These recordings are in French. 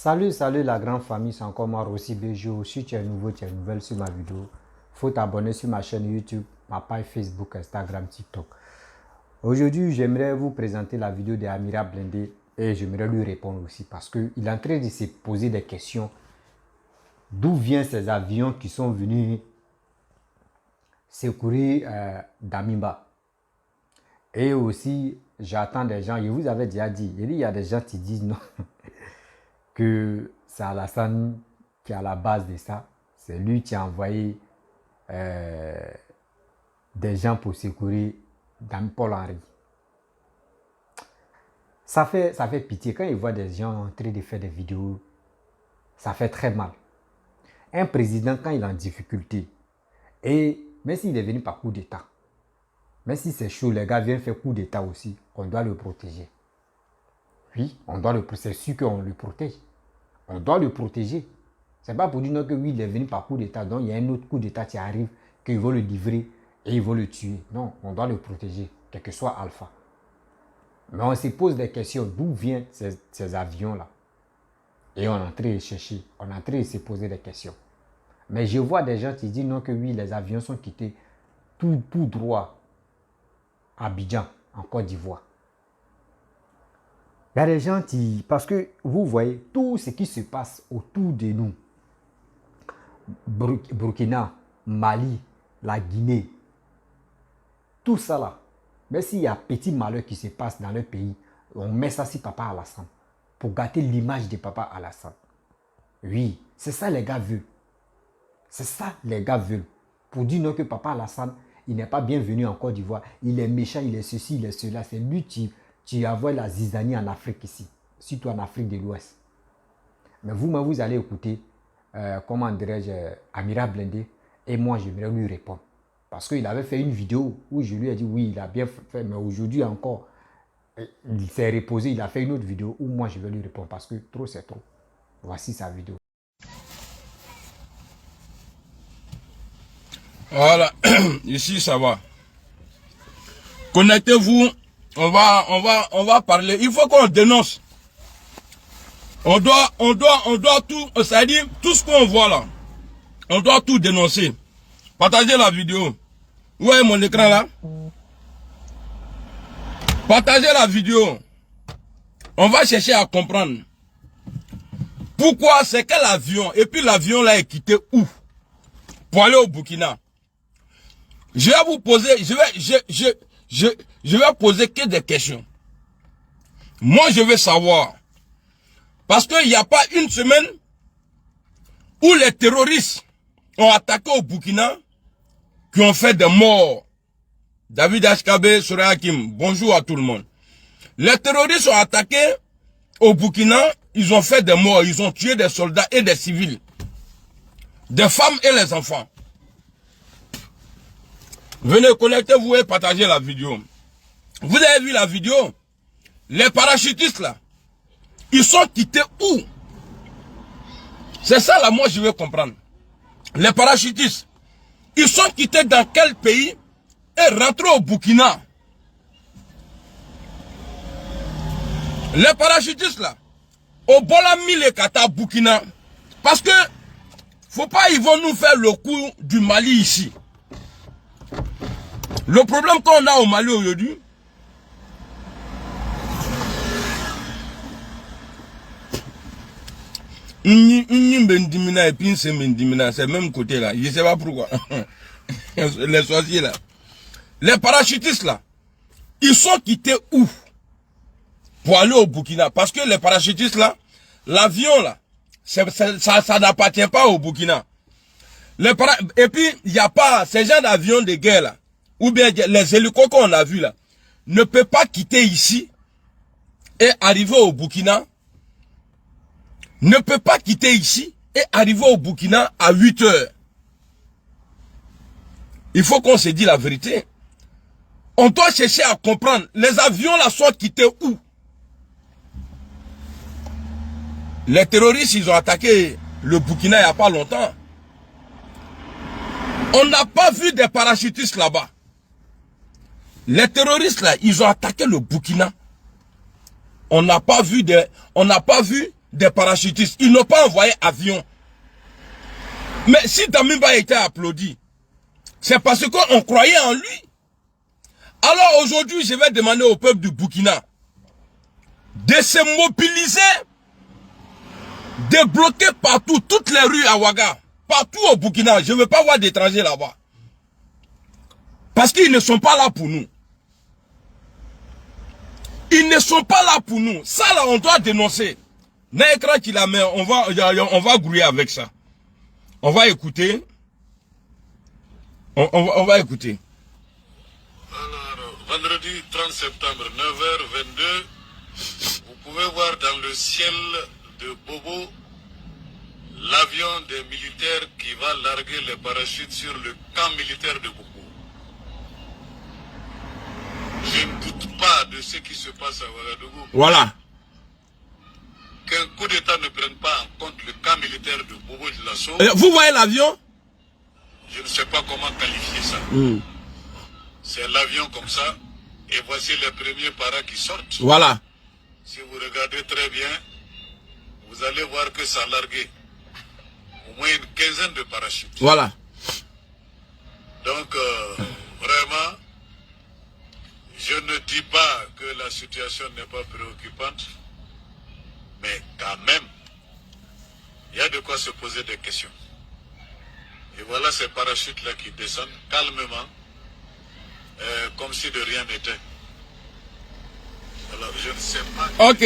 Salut la grande famille, c'est encore moi Rossi Bejo. Si tu es nouveau, tu es nouvelle sur ma vidéo, faut t'abonner sur ma chaîne YouTube, ma page Facebook, Instagram, TikTok. Aujourd'hui, j'aimerais vous présenter la vidéo d'Amira Blindé et j'aimerais lui répondre aussi parce qu'il est en train de se poser des questions. D'où viennent ces avions qui sont venus secourir Damiba? Et aussi, j'attends des gens, je vous avais déjà dit, il y a des gens qui disent non, que c'est Alassane qui est à la base de ça. C'est lui qui a envoyé des gens pour secourir Paul Henry. Ça fait pitié quand il voit des gens en train de faire des vidéos. Ça fait très mal. Un président, quand il est en difficulté, et même s'il est venu par coup d'État, même si c'est chaud, les gars viennent faire coup d'État aussi, on doit le protéger. Oui, on doit le protéger. C'est sûr qu'on le protège. On doit le protéger. C'est pas pour dire non que oui, il est venu par coup d'État, donc il y a un autre coup d'État qui arrive, qu'il va le livrer et il va le tuer. Non, on doit le protéger, quel que soit Alpha. Mais on se pose des questions, d'où viennent ces avions-là? Et on est en train de chercher, on est en train de se poser des questions. Mais je vois des gens qui disent non que oui, les avions sont quittés tout droit à Abidjan, en Côte d'Ivoire. Il y a des gens qui... Parce que vous voyez, tout ce qui se passe autour de nous, Burkina, Mali, la Guinée, tout ça là, mais s'il y a petit malheur qui se passe dans le pays, on met ça sur Papa Alassane pour gâter l'image de Papa Alassane. Oui, c'est ça les gars veulent. C'est ça les gars veulent. Pour dire non que Papa Alassane, il n'est pas bienvenu en Côte d'Ivoire. Il est méchant, il est ceci, il est cela. C'est lui qui envoie la zizanie en Afrique ici. Surtout en Afrique de l'Ouest. Mais vous-même, vous allez écouter, comment dirais-je, Amira Blindé. Et moi, je vais lui répondre. Parce qu'il avait fait une vidéo où je lui ai dit, oui, il a bien fait. Mais aujourd'hui encore, il s'est reposé. Il a fait une autre vidéo où moi, je vais lui répondre. Parce que trop, c'est trop. Voici sa vidéo. Voilà, ici ça va. Connectez-vous, on va parler. Il faut qu'on dénonce. On doit tout, c'est-à-dire tout ce qu'on voit là, on doit tout dénoncer. Partagez la vidéo. Vous voyez mon écran là? Partagez la vidéo. On va chercher à comprendre. Pourquoi c'est quel avion? Et puis l'avion là est quitté où? Pour aller au Burkina. Je vais vous poser, je vais poser que des questions. Moi, je veux savoir. Parce qu'il n'y a pas une semaine où les terroristes ont attaqué au Burkina, qui ont fait des morts. David Ashkabe, Soraya Hakim, bonjour à tout le monde. Les terroristes ont attaqué au Burkina, ils ont fait des morts, ils ont tué des soldats et des civils. Des femmes et les enfants. Venez, connectez-vous et partagez la vidéo. Vous avez vu la vidéo? Les parachutistes là, ils sont quittés où? C'est ça là, moi je veux comprendre. Les parachutistes, ils sont quittés dans quel pays et rentrés au Burkina? Les parachutistes là, au Bola Mille Kata Burkina, parce que faut pas, ils vont nous faire le coup du Mali ici. Le problème qu'on a au Mali aujourd'hui, c'est même côté là, je sais pas pourquoi. Les sorciers là. Les parachutistes là, ils sont quittés où? Pour aller au Burkina. Parce que les parachutistes là, l'avion là, ça n'appartient pas au Burkina. Et puis, il n'y a pas ces gens d'avions de guerre là, ou bien les hélicos qu'on a vus là, ne peut pas quitter ici et arriver au Burkina. Ne peut pas quitter ici et arriver au Burkina à 8 heures. Il faut qu'on se dise la vérité. On doit chercher à comprendre. Les avions là sont quittés où? Les terroristes, ils ont attaqué le Burkina il n'y a pas longtemps. On n'a pas vu des parachutistes là-bas. Les terroristes là, ils ont attaqué le Burkina. On n'a pas vu des parachutistes. Ils n'ont pas envoyé avion. Mais si Damiba a été applaudi, c'est parce qu'on croyait en lui. Alors aujourd'hui, je vais demander au peuple du Burkina de se mobiliser, de bloquer partout, toutes les rues à Ouaga, partout au Burkina. Je ne veux pas voir d'étrangers là-bas. Parce qu'ils ne sont pas là pour nous. Ils ne sont pas là pour nous. Ça là, on doit dénoncer. N'écran qui la met, on va grouiller avec ça. On va écouter. On va écouter. Alors, vendredi 30 septembre, 9h22, vous pouvez voir dans le ciel de Bobo l'avion des militaires qui va larguer les parachutes sur le camp militaire de Bobo. Je ne doute pas de ce qui se passe à Ouagadougou. Voilà. Qu'un coup d'État ne prenne pas en compte le camp militaire de Bobo de Lasso. Vous voyez l'avion? Je ne sais pas comment qualifier ça. C'est l'avion comme ça. Et voici les premiers paras qui sortent. Voilà. Si vous regardez très bien, vous allez voir que ça a largué au moins une quinzaine de parachutes. Voilà. Donc, vraiment, je ne dis pas que la situation n'est pas préoccupante, mais quand même, il y a de quoi se poser des questions. Et voilà ces parachutes-là qui descendent calmement, comme si de rien n'était. Alors, je ne sais pas... Ok,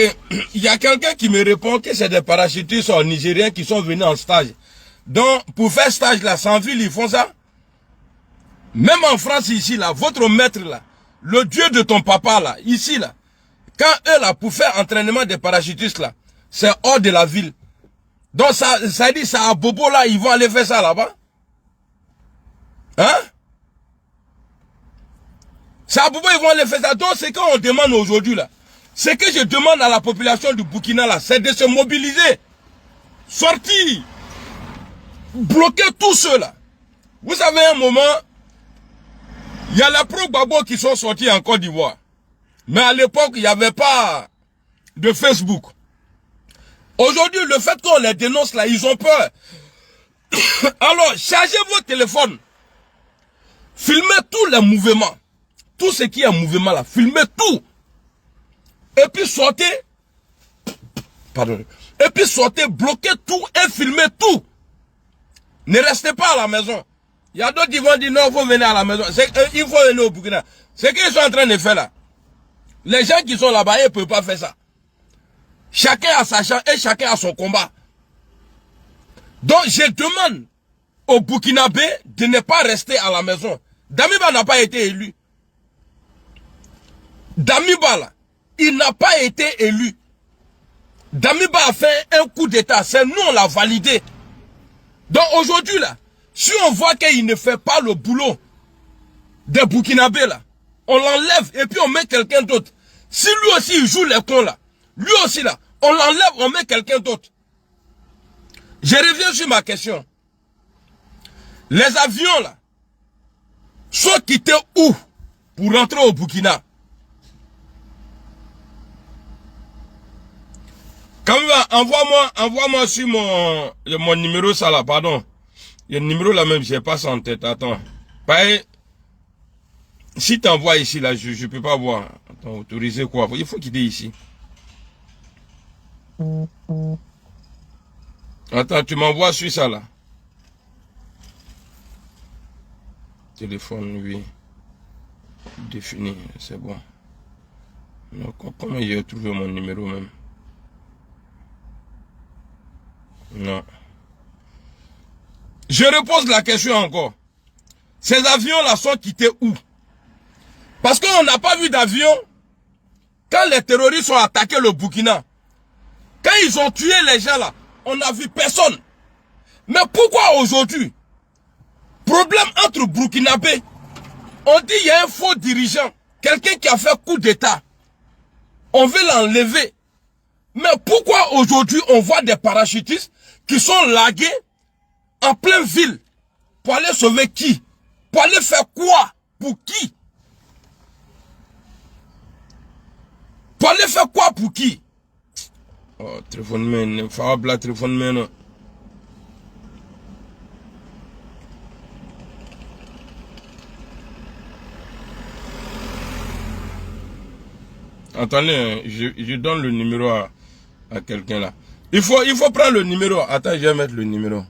il y a quelqu'un qui me répond que c'est des parachutistes nigériens qui sont venus en stage. Donc, pour faire stage là, sans ville, ils font ça. Même en France, ici, là, votre maître là, le dieu de ton papa là, ici là, quand eux là, pour faire entraînement des parachutistes là, c'est hors de la ville. Donc, ça dit, ça à Bobo là, ils vont aller faire ça là-bas. Hein? C'est à Bobo, ils vont aller faire ça. Donc, c'est qu'on demande aujourd'hui là. Ce que je demande à la population du Burkina là, c'est de se mobiliser. Sortir. Bloquer tous ceux là. Vous savez, un moment, il y a les pro-Gbagbo qui sont sortis en Côte d'Ivoire. Mais à l'époque, il n'y avait pas de Facebook. Aujourd'hui, le fait qu'on les dénonce là, ils ont peur. Alors, chargez vos téléphones. Filmez tous les mouvements. Tout ce qui est mouvement là, filmez tout. Et puis sortez. Pardon. Et puis sortez, bloquez tout et filmez tout. Ne restez pas à la maison. Il y a d'autres qui vont dire non, il faut venir à la maison. Il faut venir au Burkina. Ce qu'ils sont en train de faire là. Les gens qui sont là-bas, ils ne peuvent pas faire ça. Chacun a sa chance et chacun a son combat. Donc je demande aux Burkinabés de ne pas rester à la maison. Damiba n'a pas été élu. Damiba là, il n'a pas été élu. Damiba a fait un coup d'état. C'est nous, on l'a validé. Donc aujourd'hui là, si on voit qu'il ne fait pas le boulot des Burkinabés là, on l'enlève et puis on met quelqu'un d'autre. Si lui aussi il joue les cons là, lui aussi là, on l'enlève, on met quelqu'un d'autre. Je reviens sur ma question. Les avions là, sont quittés où pour rentrer au Burkina? Envoie-moi sur mon numéro ça là, pardon. Le numéro là même, j'ai pas ça en tête, attends. Pareil, si tu envoies ici là, je peux pas voir. Attends, autoriser quoi? Il faut quitter ici. Attends, tu m'envoies sur ça là. Téléphone, oui. Défini, c'est bon. Donc, comment j'ai trouvé mon numéro même? Non. Je repose la question encore. Ces avions-là sont quittés où? Parce qu'on n'a pas vu d'avion quand les terroristes ont attaqué le Burkina. Quand ils ont tué les gens là, on n'a vu personne. Mais pourquoi aujourd'hui? Problème entre Burkinabés. On dit qu'il y a un faux dirigeant, quelqu'un qui a fait coup d'état. On veut l'enlever. Mais pourquoi aujourd'hui on voit des parachutistes qui sont largués en pleine ville? Pour aller sauver qui? Pour aller faire quoi? Pour qui? Pour aller faire quoi pour qui? Oh, téléphone men, fabla téléphone men. Attendez, je donne le numéro à quelqu'un là. Il faut prendre le numéro. Attends, je vais mettre le numéro.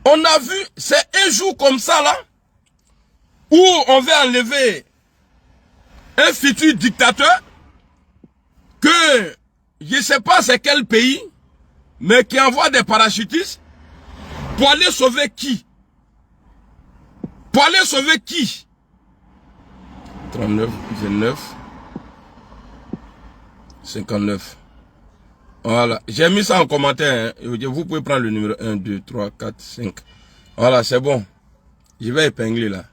On a vu, c'est un jour comme ça là, où on veut enlever un futur dictateur que je ne sais pas c'est quel pays, mais qui envoie des parachutistes pour aller sauver qui? Pour aller sauver qui? 39, 29, 59. Voilà, j'ai mis ça en commentaire. Hein. Vous pouvez prendre le numéro 1, 2, 3, 4, 5. Voilà, c'est bon. Je vais épingler là.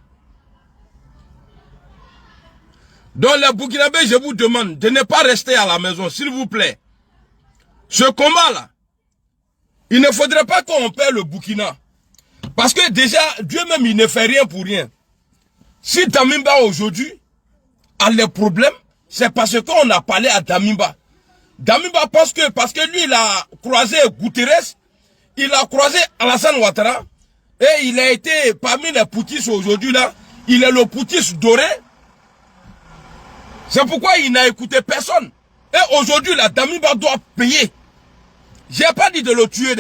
Donc les Burkinabés, je vous demande de ne pas rester à la maison, s'il vous plaît. Ce combat là, il ne faudrait pas qu'on perde le Burkina. Parce que déjà, Dieu même, il ne fait rien pour rien. Si Damimba aujourd'hui a les problèmes, c'est parce qu'on a parlé à Damimba. Damimba pense que, parce que lui, il a croisé Guterres, il a croisé Alassane Ouattara, et il a été parmi les poutistes aujourd'hui là, il est le poutiste doré. C'est pourquoi il n'a écouté personne. Et aujourd'hui, la Damimba doit payer. J'ai pas dit de le tuer.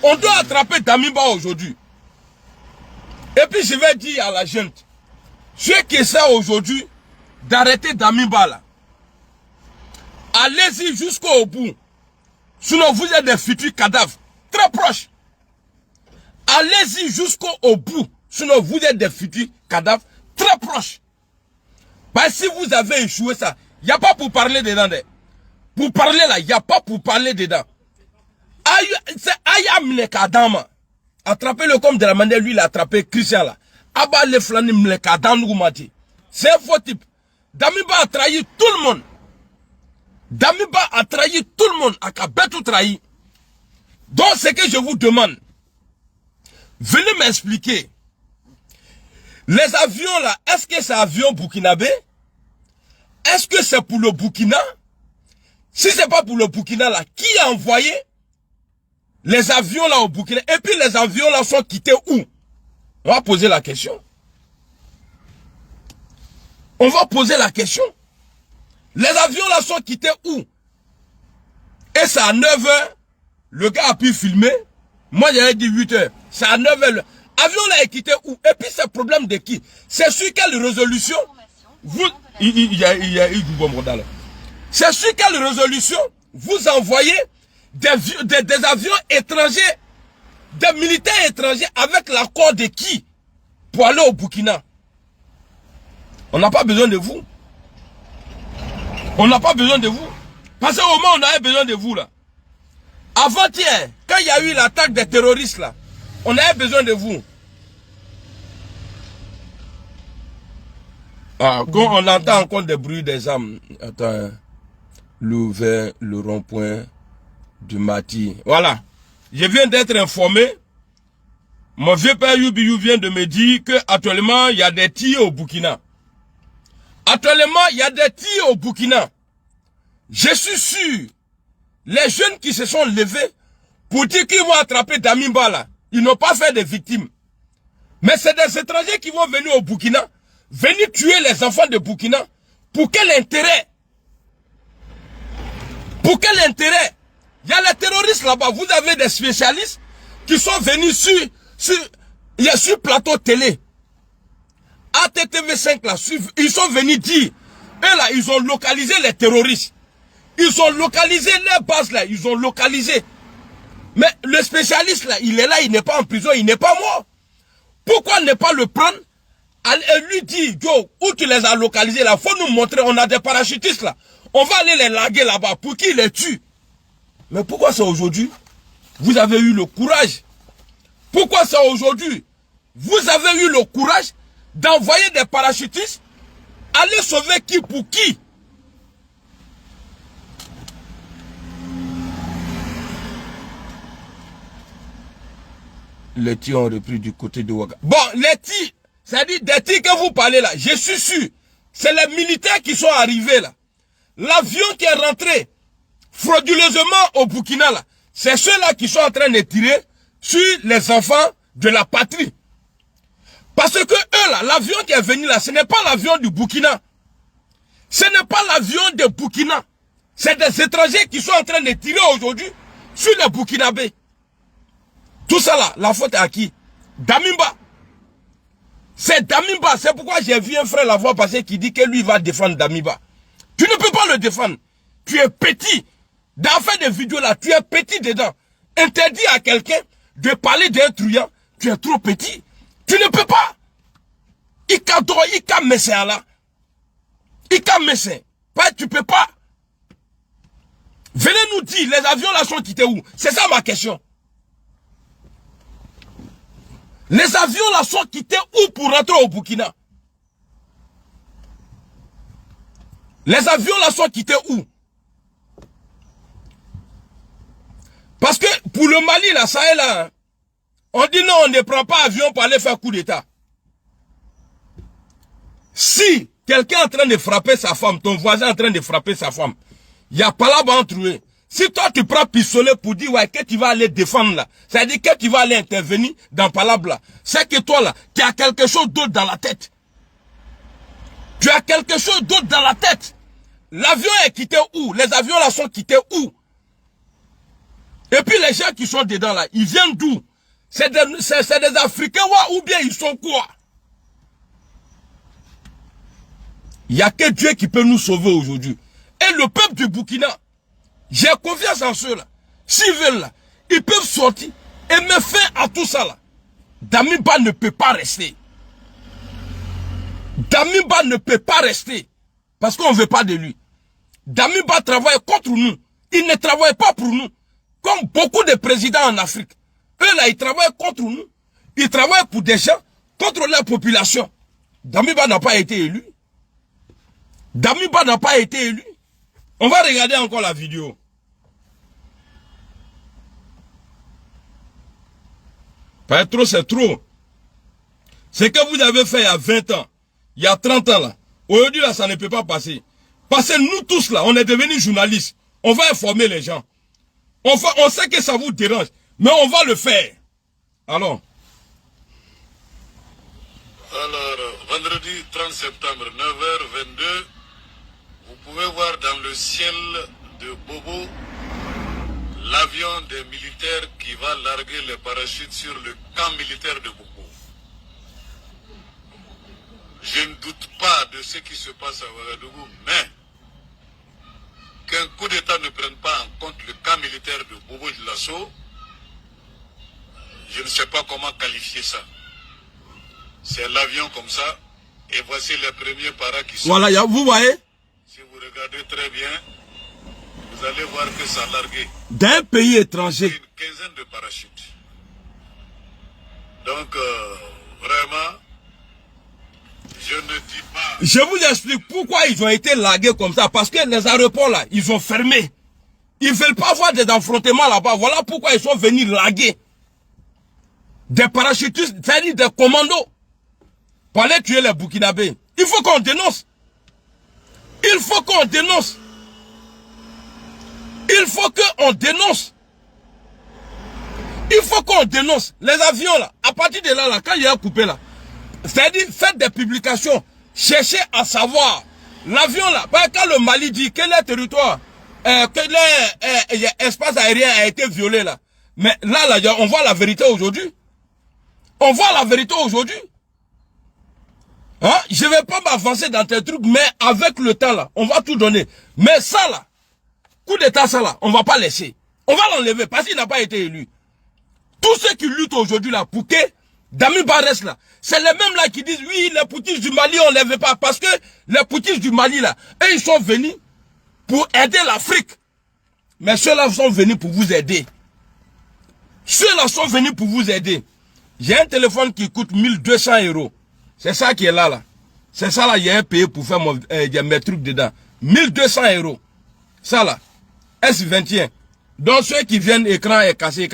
On doit attraper Damimba aujourd'hui. Et puis je vais dire à la gente, ceux qui essaient aujourd'hui d'arrêter Damimba là, allez-y jusqu'au bout. Sinon vous êtes des futurs cadavres. Très proches. Allez-y jusqu'au bout. Sinon vous êtes des futurs cadavres. Très proches. Parce que si vous avez échoué ça, il n'y a pas pour parler dedans. Pour parler là, il n'y a pas pour parler dedans. C'est Ayam Lekadama. Attrapez-le comme de la manière lui il a attrapé Christian là. Abba le flanim Lekadam. C'est un faux type. Damimba a trahi tout le monde. Damimba a trahi tout le monde. A tout trahi. Donc ce que je vous demande, venez m'expliquer. Les avions là, est-ce que c'est avion burkinabé? Est-ce que c'est pour le Burkina? Si c'est pas pour le Burkina là, qui a envoyé les avions là au Burkina? Et puis les avions là sont quittés où? On va poser la question. On va poser la question. Les avions là sont quittés où? Et c'est à 9 h. Le gars a pu filmer. Moi j'avais dit 8 h. C'est à 9 h. L'avion là est quitté où? Et puis c'est le problème de qui? C'est sur quelle résolution? Vous, il y a eu du bon modèle. C'est sur quelle résolution vous envoyez des avions étrangers, des militaires étrangers avec l'accord de qui? Pour aller au Burkina. On n'a pas besoin de vous. On n'a pas besoin de vous. Parce qu'au moment où on avait besoin de vous là. Avant-hier, quand il y a eu l'attaque des terroristes là, on avait besoin de vous. Ah, quand on entend encore des bruits des armes. Attends. L'ouvert, le rond-point du Mati. Voilà. Je viens d'être informé. Mon vieux père Yubiyu vient de me dire qu'actuellement, il y a des tirs au Burkina. Actuellement, il y a des tirs au Burkina. Je suis sûr, les jeunes qui se sont levés pour dire qu'ils vont attraper Damimba là, ils n'ont pas fait de victimes. Mais c'est des étrangers qui vont venir au Burkina, venir tuer les enfants de Burkina. Pour quel intérêt? Pour quel intérêt? Il y a les terroristes là-bas. Vous avez des spécialistes qui sont venus sur plateau télé. ATTV5 là, ils sont venus dire, eux là, ils ont localisé les terroristes. Ils ont localisé les bases là, ils ont localisé. Mais le spécialiste là, il est là, il n'est pas en prison, il n'est pas mort. Pourquoi ne pas le prendre et lui dire, yo, où tu les as localisés là, faut nous montrer, on a des parachutistes là. On va aller les larguer là-bas pour qu'ils les tuent. Mais pourquoi c'est aujourd'hui? Vous avez eu le courage. Pourquoi c'est aujourd'hui? Vous avez eu le courage d'envoyer des parachutistes aller sauver qui pour qui? Les tirs ont repris du côté de Ouaga. Bon, les tirs, c'est-à-dire des tirs que vous parlez là, je suis sûr, c'est les militaires qui sont arrivés là. l'avion qui est rentré frauduleusement au Burkina, là, c'est ceux-là qui sont en train de tirer sur les enfants de la patrie. Parce que eux, là, l'avion qui est venu là, ce n'est pas l'avion du Burkina. Ce n'est pas l'avion de Burkina. C'est des étrangers qui sont en train de tirer aujourd'hui sur les Burkinabés. Tout ça là, la faute est à qui? Damimba. C'est Damimba. C'est pourquoi j'ai vu un frère la voix passer qui dit que lui va défendre Damimba. Tu ne peux pas le défendre. Tu es petit. Dans faire des vidéos là, tu es petit dedans. Interdit à quelqu'un de parler d'un truand. Tu es trop petit. Tu ne peux pas. Ika messin là. Ika messin. Tu peux pas. Venez nous dire, les avions là sont quittés où? C'est ça ma question. Les avions là sont quittés où pour rentrer au Burkina? Les avions là sont quittés où? Parce que pour le Mali là, ça est là. On dit non, on ne prend pas avion pour aller faire coup d'état. Si quelqu'un est en train de frapper sa femme, ton voisin est en train de frapper sa femme, il n'y a pas là-bas en trouver. Si toi tu prends pistolet pour dire ouais, que tu vas aller défendre là, c'est-à-dire que tu vas aller intervenir dans Palabre là, c'est que toi là, tu as quelque chose d'autre dans la tête. Tu as quelque chose d'autre dans la tête. L'avion est quitté où? Les avions là sont quittés où? Et puis les gens qui sont dedans là, ils viennent d'où? C'est des Africains ou bien ils sont quoi? Il n'y a que Dieu qui peut nous sauver aujourd'hui. Et le peuple du Burkina, j'ai confiance en ceux-là. S'ils veulent là, ils peuvent sortir et me faire à tout ça là. Damimba ne peut pas rester. Damimba ne peut pas rester. Parce qu'on ne veut pas de lui. Damimba travaille contre nous. Il ne travaille pas pour nous. Comme beaucoup de présidents en Afrique. Eux là, ils travaillent contre nous. Ils travaillent pour des gens, contre la population. Damimba n'a pas été élu. Damimba n'a pas été élu. On va regarder encore la vidéo. Pas trop, c'est trop. Ce que vous avez fait il y a 20 ans, il y a 30 ans là, aujourd'hui là, ça ne peut pas passer. Parce que nous tous là, on est devenus journalistes. On va informer les gens. On sait que ça vous dérange, mais on va le faire. Alors, vendredi 30 septembre, 9h22, vous pouvez voir dans le ciel de Bobo l'avion des militaires qui va larguer les parachutes sur le camp militaire de Bobo. Je ne doute pas de ce qui se passe à Ouagadougou, mais qu'un coup d'État ne prenne pas en compte le camp militaire de Bobo de Lasso, je ne sais pas comment qualifier ça. C'est l'avion comme ça, et voici les premiers paras qui sont... Voilà, vous voyez? Si vous regardez très bien, vous allez voir que ça a largué. D'un pays étranger. Une quinzaine de parachutes. Donc, vraiment, je ne dis pas... Je vous explique pourquoi ils ont été largués comme ça. Parce que les aéroports là, ils ont fermé. Ils ne veulent pas avoir des affrontements là-bas. Voilà pourquoi ils sont venus larguer. Des parachutistes, c'est-à-dire des commandos. Pour aller tuer les Burkinabés. Il faut qu'on dénonce. Il faut qu'on dénonce. Il faut qu'on dénonce. Il faut qu'on dénonce. Les avions là, à partir de là, quand il y a coupé là, c'est-à-dire faites des publications. Cherchez à savoir. L'avion là, quand le Mali dit que le territoire, que l'espace aérien a été violé là. Mais là, on voit la vérité aujourd'hui. On voit la vérité aujourd'hui. Hein? Je ne vais pas m'avancer dans tes trucs, mais avec le temps là, on va tout donner. Mais ça là, coup d'état ça là, on ne va pas laisser. On va l'enlever parce qu'il n'a pas été élu. Tous ceux qui luttent aujourd'hui là pour que Damimba reste là, c'est les mêmes là qui disent oui, les poutistes du Mali on ne les veut pas. Parce que les poutistes du Mali là, eux ils sont venus pour aider l'Afrique. Mais ceux-là sont venus pour vous aider. Ceux-là sont venus pour vous aider. J'ai un téléphone qui coûte 1200 €. C'est ça qui est là. C'est ça là, il y a un pays pour faire mes trucs dedans. 1200 €. Ça là. S21. Donc ceux qui viennent, écran est cassé,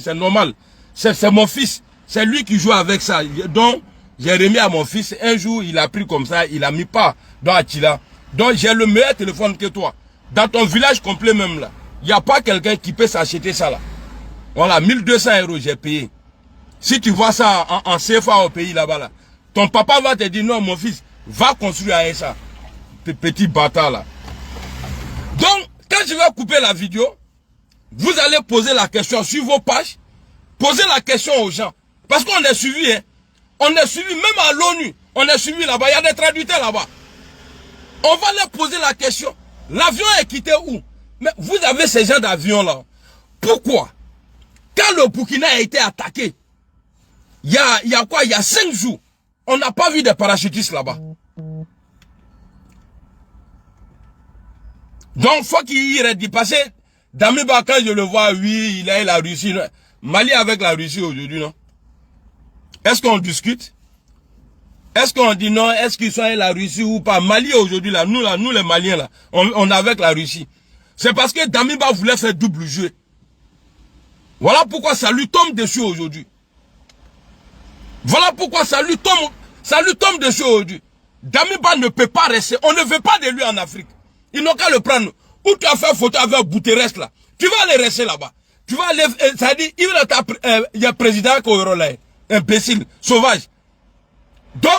c'est normal. C'est mon fils. C'est lui qui joue avec ça. Donc, j'ai remis à mon fils. Un jour, il a pris comme ça, il a mis pas dans Attila. Donc j'ai le meilleur téléphone que toi. Dans ton village complet même là, il n'y a pas quelqu'un qui peut s'acheter ça là. Voilà, 1200 € j'ai payé. Si tu vois ça en CFA au pays là-bas là, ton papa va te dire non mon fils, va construire avec ça. Petit bâtard là. Donc, quand je vais couper la vidéo, vous allez poser la question sur vos pages, posez la question aux gens. Parce qu'on est suivi, hein. On est suivi même à l'ONU. On est suivi là-bas, il y a des traducteurs là-bas. On va leur poser la question. L'avion est quitté où? Mais vous avez ces gens d'avion là. Pourquoi? Quand le Burkina a été attaqué, il y a quoi? Il y a 5 jours. On n'a pas vu de parachutistes là-bas. Donc, faut qu'il redit. Parce que Damiba, quand je le vois, oui, il est la Russie. Mali avec la Russie aujourd'hui, non? Est-ce qu'on discute? Est-ce qu'on dit non? Est-ce qu'ils sont avec la Russie ou pas? Mali aujourd'hui, là, nous les Maliens, là, on est avec la Russie. C'est parce que Damiba voulait faire double jeu. Voilà pourquoi ça lui tombe dessus aujourd'hui. Voilà pourquoi ça lui tombe dessus aujourd'hui. Damiba ne peut pas rester. On ne veut pas de lui en Afrique. Ils n'ont qu'à le prendre. Ou tu as fait photo avec Bouterès là. Tu vas aller rester là-bas. Tu vas aller, ça dit, il y a président Koyrola, imbécile, sauvage. Donc,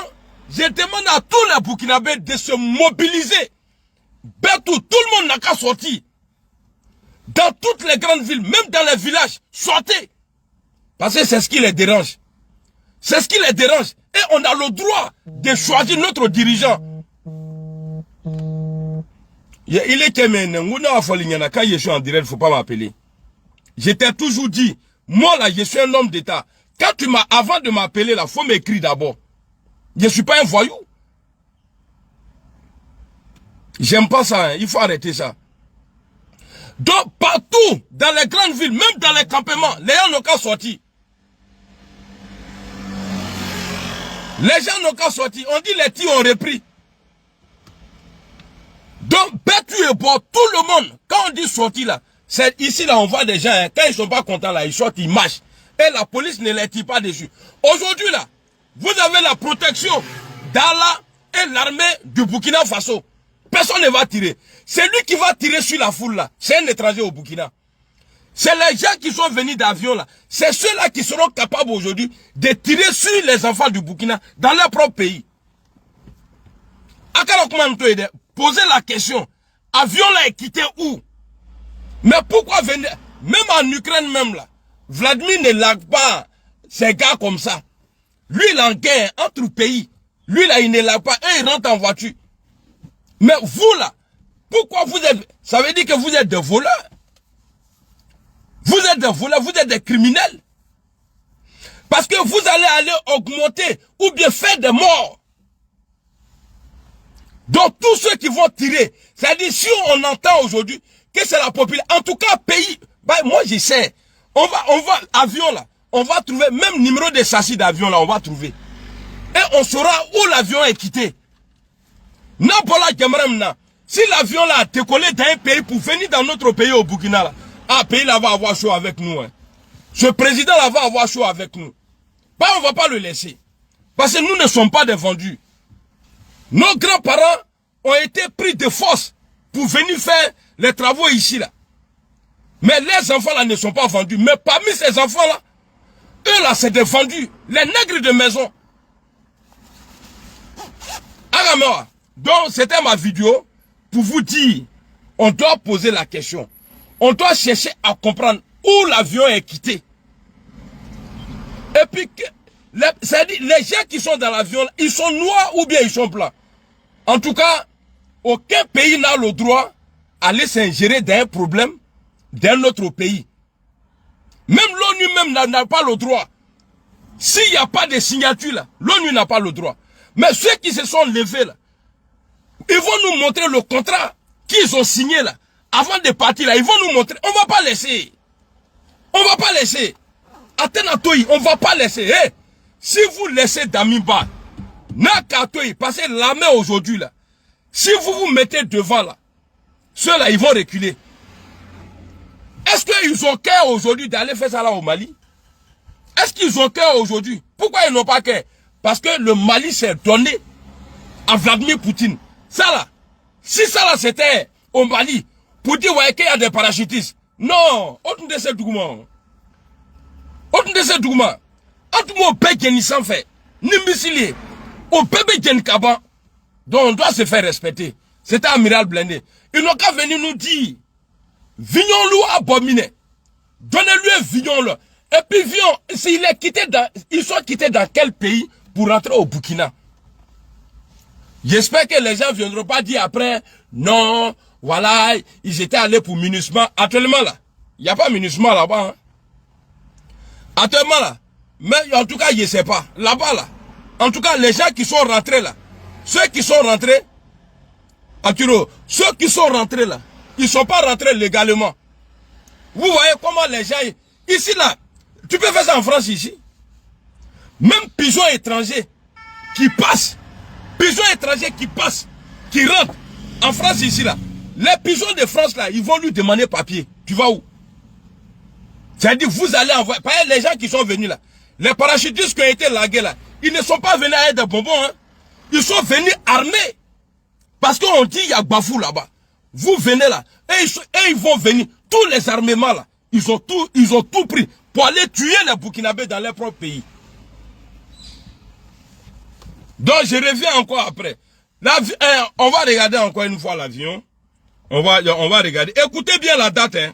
je demande à tous les Burkinabés de se mobiliser. Bertou, tout le monde n'a qu'à sortir. Dans toutes les grandes villes, même dans les villages, sortez. Parce que c'est ce qui les dérange. C'est ce qui les dérange. Et on a le droit de choisir notre dirigeant. Il est quand je suis en direct, il ne faut pas m'appeler. Je t'ai toujours dit, moi là, je suis un homme d'État. Quand tu m'as, avant de m'appeler là, il faut m'écrire d'abord. Je ne suis pas un voyou. J'aime pas ça, hein. Il faut arrêter ça. Donc, partout, dans les grandes villes, même dans les campements, les gens n'ont qu'à sortir. Les gens n'ont qu'à sortir. On dit les tirs ont repris. Donc, Bertu et pour tout le monde, quand on dit sortir là, c'est ici là, on voit des gens, hein, quand ils sont pas contents là, ils sortent, ils marchent. Et la police ne les tire pas dessus. Aujourd'hui là, vous avez la protection d'Allah et l'armée du Burkina Faso. Personne ne va tirer. C'est lui qui va tirer sur la foule là. C'est un étranger au Burkina. C'est les gens qui sont venus d'avion là. C'est ceux-là qui seront capables aujourd'hui de tirer sur les enfants du Burkina dans leur propre pays. Posez la question. Avion là est quitté où? Mais pourquoi venir? Même en Ukraine même là. Vladimir ne largue pas ces gars comme ça. Lui il est en guerre entre pays. Lui là il ne largue pas. Et il rentre en voiture. Mais vous là, pourquoi vous êtes... Ça veut dire que vous êtes des voleurs. Vous êtes des voleurs, vous êtes des criminels. Parce que vous allez augmenter ou bien faire des morts. Donc tous ceux qui vont tirer, c'est-à-dire si on entend aujourd'hui que c'est la population, en tout cas pays, bah, moi je sais, on va, avion là, on va trouver, même numéro de châssis d'avion là, on va trouver. Et on saura où l'avion est quitté. Si l'avion là a décollé dans un pays pour venir dans notre pays au Burkina là, ah, pays là va avoir chaud avec nous. Hein. Ce président là va avoir chaud avec nous. Bah, on va pas le laisser. Parce que nous ne sommes pas des vendus. Nos grands-parents ont été pris de force pour venir faire les travaux ici là. Mais les enfants là ne sont pas vendus. Mais parmi ces enfants là, eux là c'est des vendus. Les nègres de maison. Agamewa. Donc c'était ma vidéo pour vous dire, on doit poser la question. On doit chercher à comprendre où l'avion est quitté. Et puis, c'est-à-dire, les gens qui sont dans l'avion, ils sont noirs ou bien ils sont blancs. En tout cas, aucun pays n'a le droit d'aller s'ingérer dans un problème d'un autre pays. Même l'ONU même n'a pas le droit. S'il n'y a pas de signature là, l'ONU n'a pas le droit. Mais ceux qui se sont levés là, ils vont nous montrer le contrat qu'ils ont signé là. Avant de partir là, ils vont nous montrer. On ne va pas laisser. On ne va pas laisser. Athénatoï, on ne va pas laisser. Hey, si vous laissez Damiba, Nakatoï, parce que l'armée aujourd'hui là, si vous vous mettez devant là, ceux-là, ils vont reculer. Est-ce qu'ils ont cœur aujourd'hui d'aller faire ça là au Mali? Est-ce qu'ils ont cœur aujourd'hui? Pourquoi ils n'ont pas cœur? Parce que le Mali s'est donné à Vladimir Poutine. Ça là, Si ça là c'était au Mali, pour dire ouais, qu'il y a des parachutistes. Non, autre de ces documents. Autre de ces documents. Autre mot paye sans fait. Nimbisili. Au bébé Jen Kaba. Donc on doit se faire respecter. C'était Amiral Blindé. Ils n'ont qu'à venir nous dire. Vignons-le abominé. Donnez-lui un vignon-là. Et puis vignon, s'il est quitté dans, ils sont quittés dans quel pays pour rentrer au Burkina? J'espère que les gens ne viendront pas dire après, non, voilà, ils étaient allés pour MINUSMA. Actuellement là, il n'y a pas MINUSMA là-bas. Hein. Actuellement là, mais en tout cas, je ne sais pas. Là-bas là, en tout cas, les gens qui sont rentrés là, ceux qui sont rentrés, Arturo, ceux qui sont rentrés là, ils ne sont pas rentrés légalement. Vous voyez comment les gens, ici là, tu peux faire ça en France ici. Même pigeons étrangers qui passent, qui rentrent en France ici là. Les pigeons de France là, ils vont lui demander papier. Tu vas où? C'est-à-dire vous allez envoyer, par exemple, les gens qui sont venus là, les parachutistes qui ont été largués là, ils ne sont pas venus avec des bonbons. Hein. Ils sont venus armés. Parce qu'on dit il y a Bafou là-bas. Vous venez là, et ils vont venir. Tous les armements là, ils ont tout pris pour aller tuer les Burkinabés dans leur propre pays. Donc je reviens encore après. On va regarder encore une fois l'avion. On va regarder. Écoutez bien la date. Hein.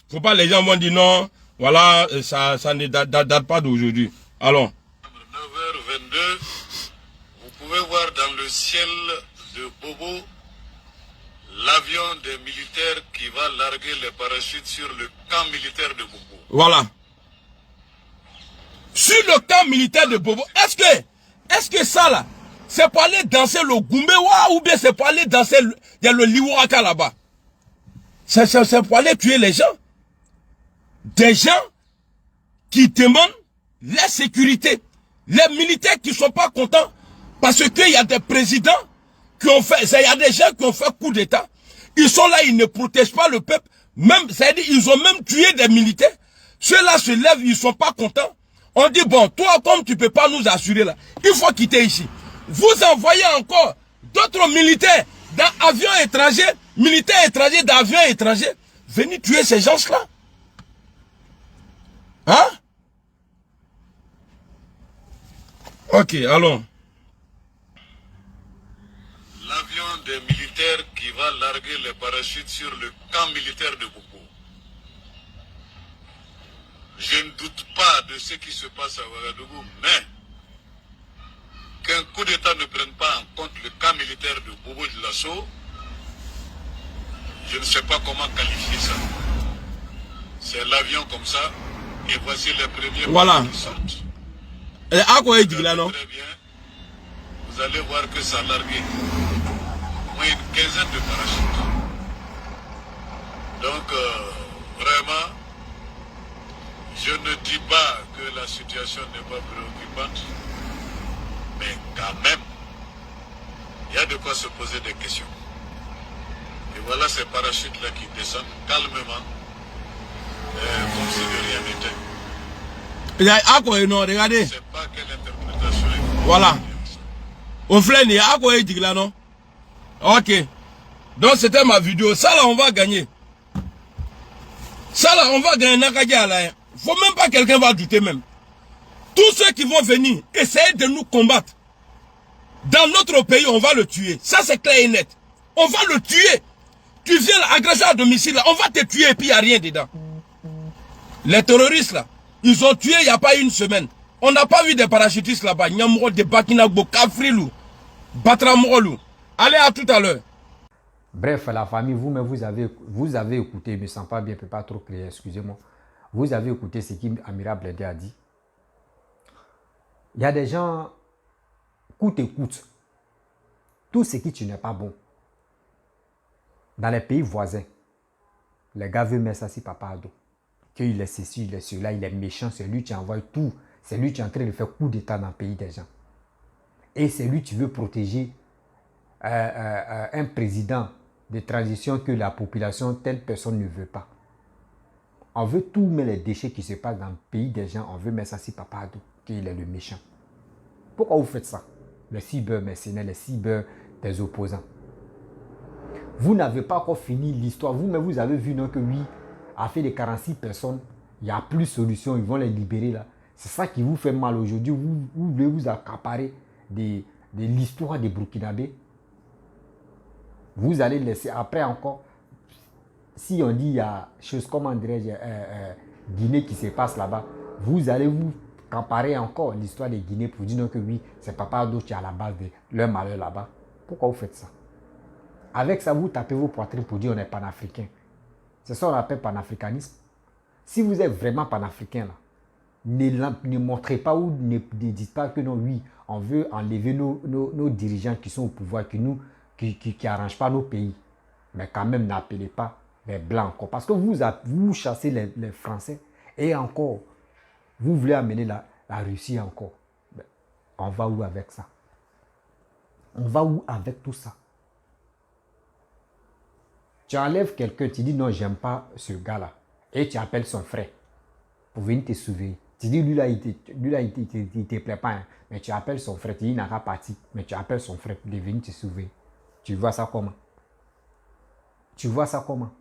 Faut pas les gens vont dire non. Voilà, ça ne date pas d'aujourd'hui. Allons. 9h22, vous pouvez voir dans le ciel de Bobo l'avion des militaires qui va larguer les parachutes sur le camp militaire de Bobo. Voilà. Sur le camp militaire de Bobo. Est-ce que ça là, c'est pour aller danser le Gumbewa ou bien c'est pour aller danser le Liwaka là-bas? C'est pour aller tuer les gens. Des gens qui demandent la sécurité. Les militaires qui ne sont pas contents parce qu'il y a des présidents qui ont fait, il y a des gens qui ont fait coup d'État. Ils sont là, ils ne protègent pas le peuple. Même, c'est-à-dire, ils ont même tué des militaires. Ceux-là se lèvent, ils ne sont pas contents. On dit, bon, toi, comme tu ne peux pas nous assurer là, il faut quitter ici. Vous envoyez encore d'autres militaires dans avions étrangers, militaires étrangers dans avions étrangers, venir tuer ces gens-là. Hein? Ok, allons. L'avion des militaires qui va larguer les parachutes sur le camp militaire de Bobo. Je ne doute pas de ce qui se passe à Ouagadougou, mais qu'un coup d'État ne prenne pas en compte le camp militaire de Bobo de Lasso, je ne sais pas comment qualifier ça. C'est l'avion comme ça, et voici les premiers voilà. qui sortent. Très bien. Vous allez voir que ça a largué au moins une quinzaine de parachutes. Donc, vraiment, je ne dis pas que la situation n'est pas préoccupante, mais quand même, il y a de quoi se poser des questions. Et voilà ces parachutes-là qui descendent calmement, comme si de rien n'était. Non, regardez. Je ne sais pas quelle interprétation est. Voilà. On flène, il y a quoi dit là, non? Ok. Donc c'était ma vidéo. Ça là, on va gagner. Ça là, on va gagner Nakadia là. Faut même pas quelqu'un va douter même. Tous ceux qui vont venir essayer de nous combattre. Dans notre pays, on va le tuer. Ça c'est clair et net. On va le tuer. Tu viens l'agression à domicile là, on va te tuer et puis il n'y a rien dedans. Les terroristes là, ils ont tué il n'y a pas une semaine. On n'a pas vu des parachutistes là-bas. Nyamro de Bakinagbo, Kafrilou, Batramolou. Allez, à tout à l'heure. Bref, la famille, vous-même, vous avez écouté, je ne me sens pas bien, je ne peux pas trop crier, excusez-moi. Vous avez écouté ce qu'Amiral Blindé a dit. Il y a des gens, coûte et coûte, tout ce qui n'est pas bon. Dans les pays voisins, les gars veulent mettre ça sur Papa Ado. Qu'il est ceci, il est cela, il est méchant, c'est lui qui envoie tout. C'est lui qui est en train de faire coup d'État dans le pays des gens. Et c'est lui qui veut protéger un président de transition que la population, telle personne ne veut pas. On veut tout mettre les déchets qui se passent dans le pays des gens, on veut mettre ça sur Papa Ado, qu'il est le méchant. Pourquoi vous faites ça? Les cyber mercenaires, les cyber des opposants. Vous n'avez pas encore fini l'histoire. Vous-même, vous avez vu non, que oui, affaire de 46 personnes, il n'y a plus de solution, ils vont les libérer là. C'est ça qui vous fait mal aujourd'hui. Vous voulez vous accaparer de l'histoire des Burkinabés. Vous allez laisser, après encore, si on dit il y a chose, comment dirais-je, Guinée qui se passe là-bas, vous allez vous comparer encore l'histoire de Guinée pour dire que oui, c'est Papa Ado qui est à la base de leur malheur là-bas. Pourquoi vous faites ça? Avec ça, vous tapez vos poitrines pour dire on est panafricain. C'est ça qu'on appelle panafricanisme. Si vous êtes vraiment panafricain, là, ne montrez pas ou ne dites pas que non, oui, on veut enlever nos dirigeants qui sont au pouvoir, qui n'arrangent pas nos pays. Mais quand même, n'appelez pas les Blancs encore. Parce que vous chassez les Français et encore, vous voulez amener la Russie encore. Ben, on va où avec ça? On va où avec tout ça? Tu enlèves quelqu'un, tu dis non, j'aime pas ce gars-là. Et tu appelles son frère pour venir te sauver. Tu dis lui là, il te plaît pas. Hein, mais tu appelles son frère, tu dis il n'a pas parti. Mais tu appelles son frère pour venir te sauver. Tu vois ça comment? Tu vois ça comment?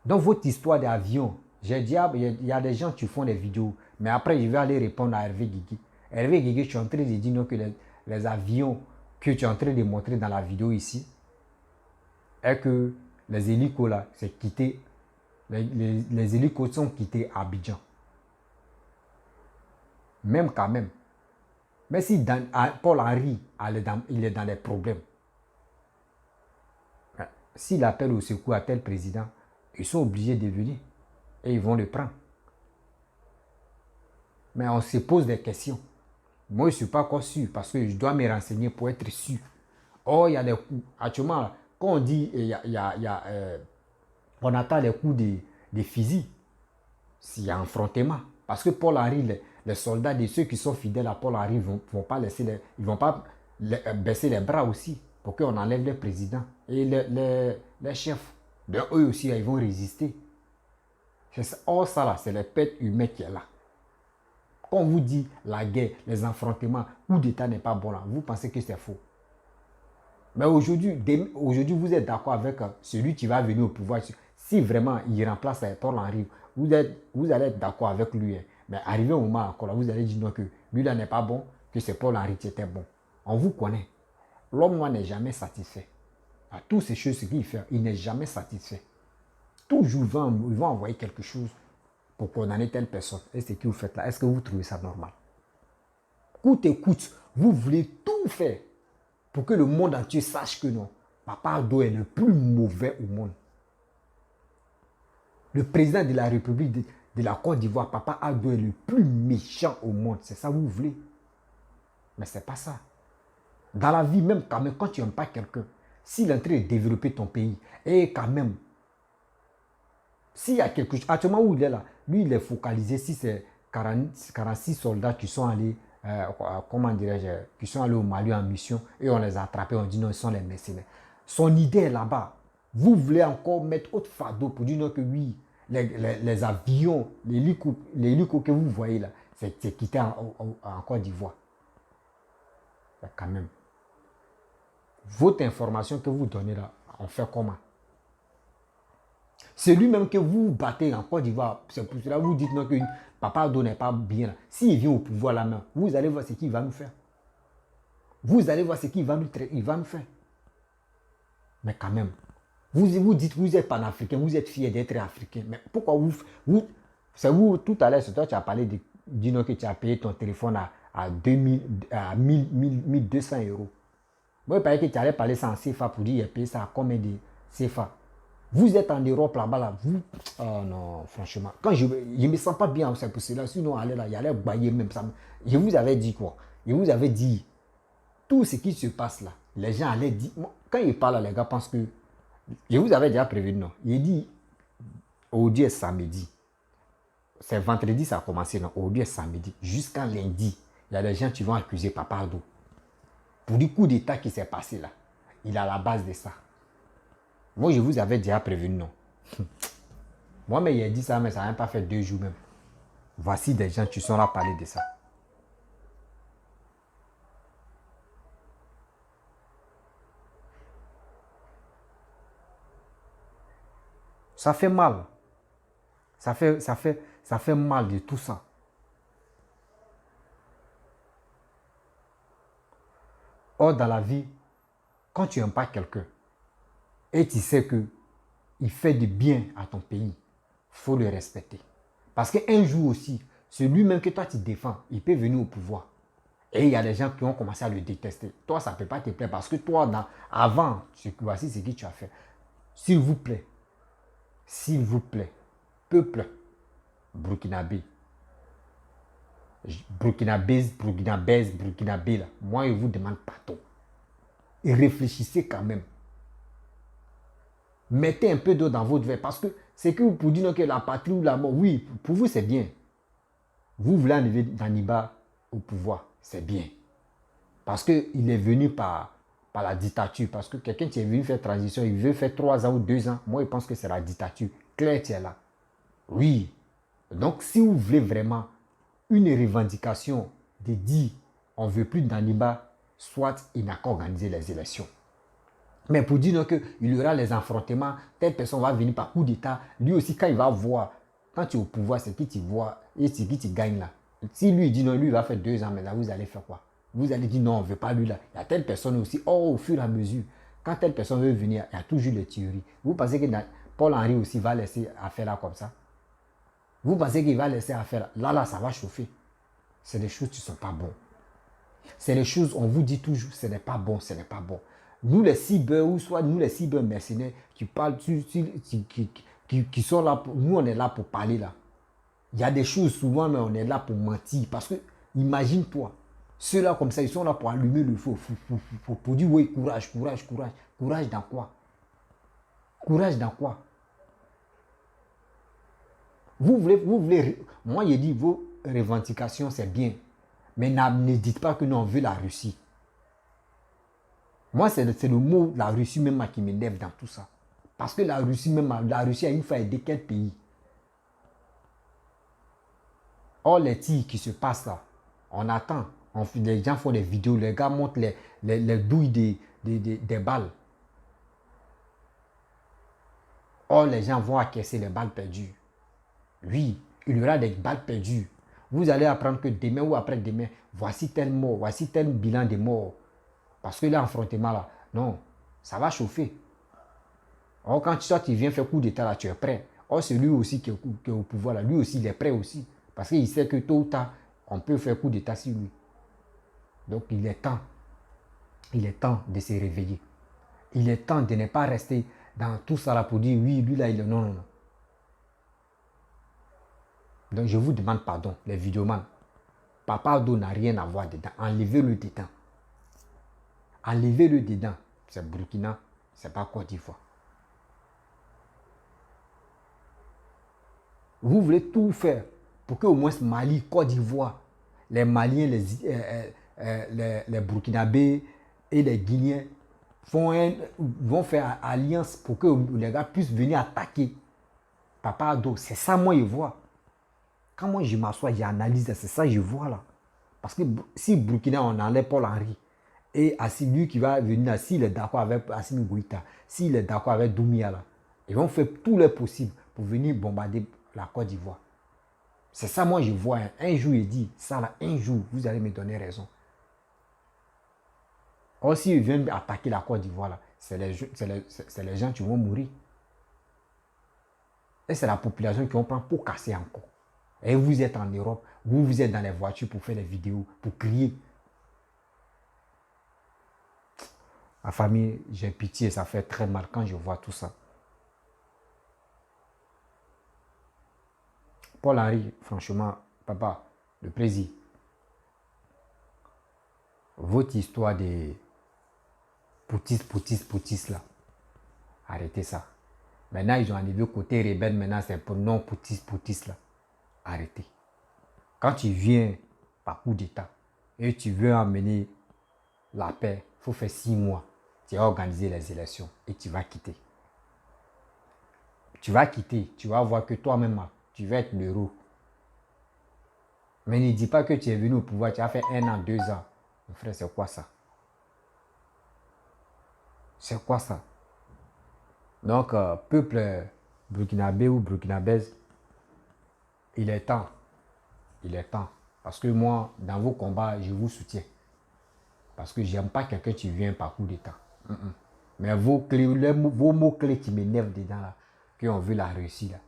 Dans votre histoire d'avion, j'ai dit, il y a des gens qui font des vidéos. Mais après, je vais aller répondre à Hervé Guigui. Hervé Guigui, je suis en train de dire non, que les avions que tu es en train de montrer dans la vidéo ici, est que les hélicos là, c'est quitté. Les hélicos sont quittés à Abidjan. Même quand même. Mais si Paul Henry il est dans les problèmes, s'il appelle au secours à tel président, ils sont obligés de venir et ils vont le prendre. Mais on se pose des questions. Moi, je ne suis pas encore sûr parce que je dois me renseigner pour être sûr. Oh, il y a des coups. Actuellement, quand on dit on attend les coups des fusils, s'il y a un affrontement. Parce que Paul Henry, les soldats de ceux qui sont fidèles à Paul Henry ne vont pas baisser les bras aussi pour qu'on enlève le président. Et les chefs, eux aussi, ils vont résister. Or, ça là, c'est les pertes humaines qui est là. Quand on vous dit la guerre, les affrontements, coup d'État n'est pas bon là, vous pensez que c'est faux. Mais aujourd'hui, vous êtes d'accord avec celui qui va venir au pouvoir. Si vraiment il remplace Paul Henry, vous allez être d'accord avec lui. Hein. Mais arrivé au moment encore là, vous allez dire non, que lui là n'est pas bon, que c'est Paul Henry qui était bon. On vous connaît. L'homme n'est jamais satisfait. À toutes ces choses qu'il fait, il n'est jamais satisfait. Toujours, ils vont envoyer quelque chose pour condamner telle personne. Et c'est ce que vous faites là. Est-ce que vous trouvez ça normal? Coûte et coûte, vous voulez tout faire pour que le monde entier sache que non, Papa Ado est le plus mauvais au monde. Le président de la République de la Côte d'Ivoire, Papa Ado est le plus méchant au monde. C'est ça que vous voulez. Mais ce n'est pas ça. Dans la vie, même quand tu n'aimes pas quelqu'un, s'il est en train de développer ton pays, et quand même, s'il y a quelque chose, actuellement où il est là, lui il est focalisé si c'est 46 soldats qui sont allés, comment dirais-je, qui sont allés au Mali en mission et on les a attrapés, on dit non, ils sont les mercenaires. Son idée est là-bas. Vous voulez encore mettre autre fardeau pour dire non que oui, les avions, les hélicos que vous voyez là, c'est quitté en Côte d'Ivoire. Quand même. Votre information que vous donnez là, on fait comment? C'est lui-même que vous battez en Côte d'Ivoire. C'est pour cela que vous dites non, que Papa Ado n'est pas bien. S'il vient au pouvoir là main, vous allez voir ce qu'il va nous faire. Vous allez voir ce qu'il va nous faire. Mais quand même, vous dites que vous êtes panafricain, vous êtes fier d'être africain. Mais pourquoi c'est vous, tout à l'heure, c'est toi qui as parlé du nom que tu as payé ton téléphone à 1200 euros. Moi, il paraît que tu allais parler ça en CFA pour dire qu'il a payé ça à combien de CFA. Vous êtes en Europe là-bas, là, vous... Oh non, franchement. Quand je ne me sens pas bien, c'est pour cela. Sinon, allez là, il allait bailler même ça. Je vous avais dit quoi? Je vous avais dit, tout ce qui se passe là, les gens allaient dire... Quand ils parlent, les gars pensent que... Je vous avais déjà prévenu, non? Il dit, aujourd'hui est samedi. C'est vendredi, ça a commencé, non? Aujourd'hui est samedi. Jusqu'à lundi, il y a des gens qui vont accuser Papa Ado. Pour du coup d'État qui s'est passé là. Il est à la base de ça. Moi, je vous avais déjà prévenu, non. Moi, mais il a dit ça, mais ça n'a même pas fait 2 jours même. Voici des gens qui sont là à parler de ça. Ça fait mal. Ça fait mal de tout ça. Or, dans la vie, quand tu n'aimes pas quelqu'un et tu sais qu'il fait du bien à ton pays, il faut le respecter. Parce qu'un jour aussi, celui-même que toi tu défends, il peut venir au pouvoir. Et il y a des gens qui ont commencé à le détester. Toi, ça ne peut pas te plaire parce que toi, avant, voici ce que tu as fait. S'il vous plaît, peuple burkinabé, burkinabé, là, moi, je vous demande pardon. Et réfléchissez quand même. Mettez un peu d'eau dans votre verre parce que c'est que pour dire que la patrie ou la mort, oui, pour vous, c'est bien. Vous voulez enlever Daniba au pouvoir, c'est bien. Parce qu'il est venu par la dictature. Parce que quelqu'un qui est venu faire transition, il veut faire 3 ans ou 2 ans. Moi, je pense que c'est la dictature. Claire, tu es là. Oui. Donc, si vous voulez vraiment une revendication de dire on ne veut plus d'Aniba, soit il n'a qu'à organiser les élections. Mais pour dire qu'il y aura les affrontements, telle personne va venir par coup d'État, lui aussi, quand il va voir, quand tu es au pouvoir, c'est qui tu vois et c'est qui tu gagnes là. Si lui dit non, lui il va faire 2 ans, maintenant vous allez faire quoi? Vous allez dire non, on ne veut pas lui là. Il y a telle personne aussi, au fur et à mesure, quand telle personne veut venir, il y a toujours les théories. Vous pensez que Paul-Henri aussi va laisser affaire là comme ça? Vous pensez qu'il va laisser affaire là? Là, ça va chauffer. C'est des choses qui ne sont pas bonnes. C'est les choses, on vous dit toujours, ce n'est pas bon, ce n'est pas bon. Nous les cyber, ou soit nous les cyber mercenaires qui parlent, qui sont là, nous on est là pour parler là. Il y a des choses souvent, mais on est là pour mentir. Parce que, imagine-toi, ceux-là comme ça, ils sont là pour allumer le feu, pour dire oui, courage, courage, courage. Courage dans quoi? Courage dans quoi? Vous voulez, moi j'ai dit, vos revendications c'est bien. Mais ne dites pas que nous on veut la Russie. Moi, c'est le mot la Russie même qui m'énerve dans tout ça. Parce que la Russie a une fois aidé quel pays? Or, les tirs qui se passent là, on attend. Les gens font des vidéos, les gars montrent les douilles des balles. Or, les gens vont acquiescer les balles perdues. Oui, il y aura des balles perdues. Vous allez apprendre que demain ou après-demain, voici tel mort, voici tel bilan de morts. Parce que l'affrontement là, non, ça va chauffer. Or, quand tu viens faire coup d'état là, tu es prêt. Or, c'est lui aussi qui est au pouvoir là, lui aussi, il est prêt aussi. Parce qu'il sait que tôt ou tard, on peut faire coup d'état sur lui. Donc, il est temps de se réveiller. Il est temps de ne pas rester dans tout ça là pour dire oui, lui là, il est non, non, non. Donc, je vous demande pardon, les vidéomans. Papa Ado n'a rien à voir dedans. Enlevez-le dedans. Enlevez-le dedans. C'est Burkina, c'est pas Côte d'Ivoire. Vous voulez tout faire pour qu'au moins Mali, Côte d'Ivoire, les Maliens, les Burkinabés et les Guinéens vont faire alliance pour que les gars puissent venir attaquer Papa Ado. C'est ça, moi, je vois. Quand moi, je m'assois, j'analyse, c'est ça que je vois là. Parce que si Burkina, on enlève Paul-Henri, et lui qui va venir, s'il est d'accord avec Assimi Goïta, s'il est d'accord avec Doumbouya, là, ils vont faire tout le possible pour venir bombarder la Côte d'Ivoire. C'est ça, moi, je vois. Un jour, il dit, ça là, un jour, vous allez me donner raison. Or, s'ils viennent attaquer la Côte d'Ivoire, là, c'est les gens qui vont mourir. Et c'est la population qui vont prendre pour casser encore. Et vous êtes en Europe, vous êtes dans les voitures pour faire des vidéos, pour crier. Ma famille, j'ai pitié, ça fait très mal quand je vois tout ça. Paul-Henri, franchement, papa, le président, votre histoire de poutis là, arrêtez ça. Maintenant, ils ont enlevé côté rebelle, maintenant c'est pour non poutis là. Arrêtez. Quand tu viens par coup d'état et tu veux emmener la paix, il faut faire 6 mois. Tu vas organiser les élections et tu vas quitter. Tu vas quitter, tu vas voir que toi-même, tu vas être l'héros. Mais ne dis pas que tu es venu au pouvoir, tu as fait 1 an, 2 ans. Mon frère, c'est quoi ça? C'est quoi ça? Donc, peuple burkinabé ou burkinabèse, il est temps. Il est temps. Parce que moi, dans vos combats, je vous soutiens. Parce que j'aime pas quelqu'un qui vient par coup d'état. Mais vos mots-clés qui m'énervent dedans, là, qui ont vu la Russie, là.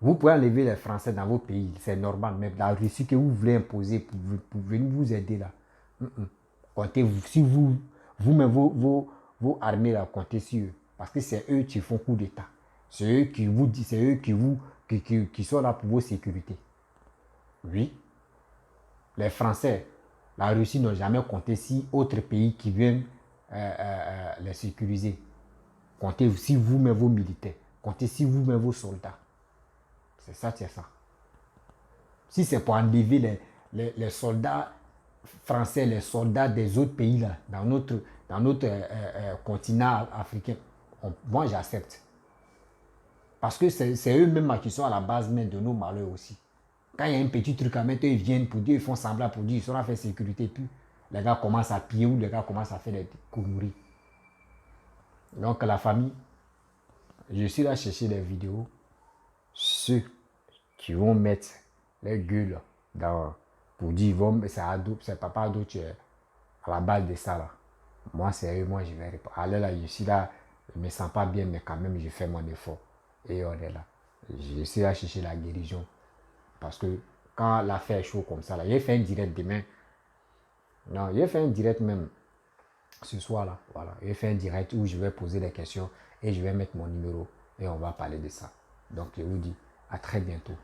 Vous pouvez enlever les Français dans vos pays, c'est normal. Mais la Russie que vous voulez imposer pour venir vous aider, là. Comptez, si vous-même, vos armées, là, comptez sur eux. Parce que c'est eux qui font coup d'état. C'est eux qui vous disent, c'est eux qui sont là pour vos sécurités. Oui. Les Français, la Russie n'ont jamais compté si autres pays qui viennent les sécuriser. Comptez si vous-même vos militaires. Comptez si vous-même vos soldats. C'est ça, c'est ça. Si c'est pour enlever les soldats français, les soldats des autres pays là, dans notre continent africain, moi j'accepte. Parce que c'est eux-mêmes qui sont à la base même de nos malheurs aussi. Quand il y a un petit truc à mettre, ils viennent pour dire, ils font semblant pour dire, ils sont là faire sécurité, puis les gars commencent à piller ou les gars commencent à faire des conneries. Donc la famille, je suis là chercher des vidéos, ceux qui vont mettre les gueules pour dire, c'est papa Ado qui est à la base de ça là. Moi c'est eux, moi je vais répondre. Allez là, je suis là, je ne me sens pas bien, mais quand même je fais mon effort. Et on est là. Je suis là chercher la guérison. Parce que quand l'affaire est chaud comme ça, là, j'ai fait un direct demain. Non, j'ai fait un direct même ce soir là. Voilà. J'ai fait un direct où je vais poser des questions et je vais mettre mon numéro et on va parler de ça. Donc je vous dis à très bientôt.